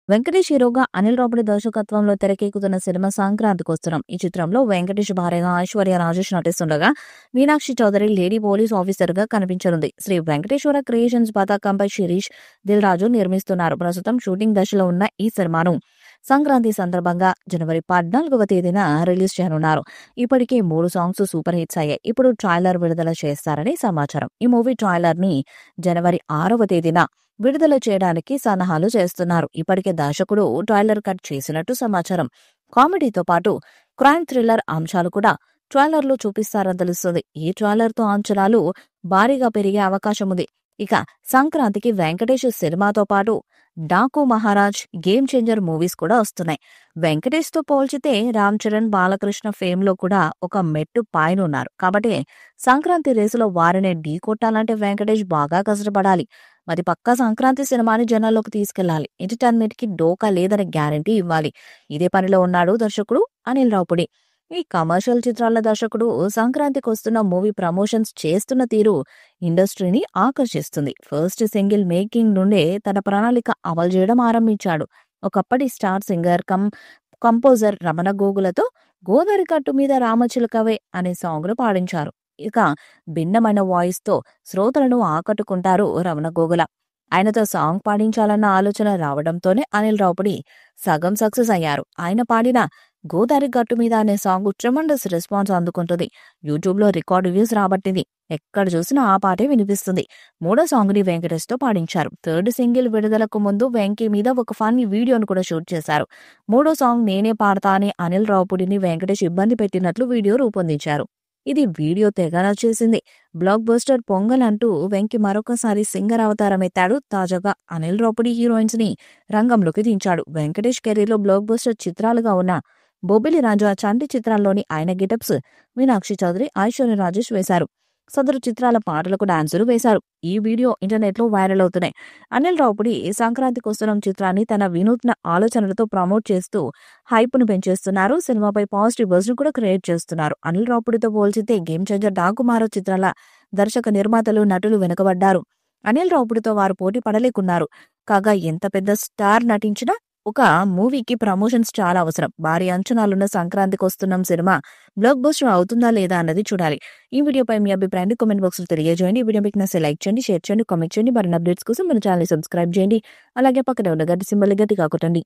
వెంకటేష్ హీరోగా అనిల్ రావిపూడి దర్శకత్వంలో తెరకెక్కుతున్న సినిమా సంక్రాంతికొస్తున్నాం. ఈ చిత్రంలో వెంకటేష్ భార్యగా ఐశ్వర్య రాజేష్ నటిస్తుండగా, మీనాక్షి చౌదరి లేడీ పోలీస్ ఆఫీసర్‌గా కనిపించనుంది. శ్రీ వెంకటేశ్వర క్రియేషన్స్ పతాకంపై శిరీష్ దిల్ రాజు నిర్మిస్తున్నారు. ప్రస్తుతం షూటింగ్ దశలో ఉన్న ఈ సినిమాను సంక్రాంతి సందర్భంగా జనవరి 14వ తేదీన రిలీజ్ చేయనున్నారు. ఇప్పటికే 3 సాంగ్స్ సూపర్ హిట్స్ అయ్యాయి. ఇప్పుడు ట్రైలర్ విడుదల చేస్తారని సమాచారం. ఈ మూవీ ట్రైలర్‌ని జనవరి 6వ తేదీన విడుదల చేయడానికి సన్నాహాలు చేస్తున్నారు. ఇప్పటికే దర్శకుడు ట్రైలర్ కట్ చేసినట్టు సమాచారం. కామెడీతో పాటు క్రైమ్ థ్రిల్లర్ అంశాలు కూడా ట్రైలర్లో చూపిస్తారని తెలుస్తుంది. ఈ ట్రైలర్తో అంచనాలు భారీగా పెరిగే అవకాశం ఉంది. ఇక సంక్రాంతికి వెంకటేష్ సినిమాతో పాటు Daaku Maharaj, game changer movies కూడా వస్తున్నాయి. వెంకటేష్ తో పోల్చితే రామ్ చరణ్, బాలకృష్ణ ఫేమ్ లో కూడా ఒక మెట్టు పైన ఉన్నారు. కాబట్టి సంక్రాంతి రేసులో వారిని ఢీ కొట్టాలంటే వెంకటేష్ బాగా కష్టపడాలి. మరి పక్కా సంక్రాంతి సినిమాని జనాల్లోకి తీసుకెళ్లాలి. ఎంటర్టైన్మెంట్ కి డోకా లేదని గ్యారంటీ ఇవ్వాలి. ఇదే పనిలో ఉన్నాడు దర్శకుడు అనిల్ రావిపూడి. ఈ కమర్షియల్ చిత్రాల దర్శకుడు సంక్రాంతికి వస్తున్న మూవీ ప్రమోషన్స్ చేస్తున్న తీరు ఇండస్ట్రీని ఆకర్షిస్తుంది. ఫస్ట్ సింగిల్ మేకింగ్ నుండే తన ప్రణాళిక అమలు చేయడం ఆరంభించాడు. ఒకప్పటి స్టార్ సింగర్ కంపోజర్ రమణ గోగులతో గోదావరి కట్టు మీద రామచిలకవే అనే సాంగ్ను పాడించారు. ఇక భిన్నమైన వాయిస్ తో శ్రోతలను ఆకట్టుకుంటారు రమణ గోగుల. ఆయనతో సాంగ్ పాడించాలన్న ఆలోచన రావడంతోనే అనిల్ రావిపూడి సగం సక్సెస్ అయ్యారు. ఆయన పాడిన గోదావరి గట్టు మీద అనే సాంగ్ ట్రెమండస్ రెస్పాన్స్ అందుకుంటుంది. యూట్యూబ్ లో రికార్డు వ్యూస్ రాబట్టింది. ఎక్కడ చూసినా ఆ పాటే వినిపిస్తుంది. మూడో సాంగ్ ని వెంకటేష్ తో పాడించారు. థర్డ్ సింగిల్ విడుదలకు ముందు వెంకీ మీద ఒక ఫన్నీ వీడియోను కూడా షూట్ చేశారు. మూడో సాంగ్ నేనే పాడతా అని అనిల్ రావిపూడిని వెంకటేష్ ఇబ్బంది పెట్టినట్లు వీడియో రూపొందించారు. ఇది వీడియో తెగ నచ్చేసింది. బ్లాక్ బస్టర్ పొంగల్ అంటూ వెంకీ మరొకసారి సింగర్ అవతారం ఎత్తాడు. తాజాగా అనిల్ రావిపూడి హీరోయిన్స్ ని రంగంలోకి దించాడు. వెంకటేష్ కెరీర్ లో బ్లాక్ బస్టర్ చిత్రాలుగా ఉన్న బొబ్బిలి రాజా, చంటి చిత్రాల్లోని ఆయన గెటప్స్ మీనాక్షి చౌదరి, ఐశ్వర్య రాజేష్ వేశారు. సదరు చిత్రాల పాటలకు డాన్సులు వేశారు. ఈ వీడియో ఇంటర్నెట్ లో వైరల్ అవుతున్నాయి. అనిల్ రావిపూడి సంక్రాంతికి వస్తున్న చిత్రాన్ని తన వినూత్న ఆలోచనలతో ప్రమోట్ చేస్తూ హైప్ను పెంచేస్తున్నారు. సినిమాపై పాజిటివ్ బజ్ ను కూడా క్రియేట్ చేస్తున్నారు. అనిల్ రావిపూడితో పోల్చితే గేమ్ చేంజర్, డాకు మహారాజ్ చిత్రాల దర్శక నిర్మాతలు, నటులు వెనుకబడ్డారు. అనిల్ రావిపూడితో వారు పోటీ పడలేకున్నారు. కాగా ఎంత పెద్ద స్టార్ నటించినా ఒక మూవీకి ప్రమోషన్స్ చాలా అవసరం. భారీ అంచనాలున్న సంక్రాంతికి వస్తున్న సినిమా బ్లాక్ బస్టర్ అవుతుందా లేదా అన్నది చూడాలి. ఈ వీడియోపై మీ అభిప్రాయాన్ని కామెంట్ బాక్స్ లో తెలియజేయండి. ఈ వీడియో మీకు నచ్చితే లైక్ చేయండి, షేర్ చేయండి, కామెంట్ చేయండి. మరిన్ని అప్డేట్స్ కోసం మన ఛానల్ సబ్స్క్రైబ్ చేయండి. అలాగే పక్కనే ఉన్న గంట సింబల్ గట్టిగా కొట్టండి.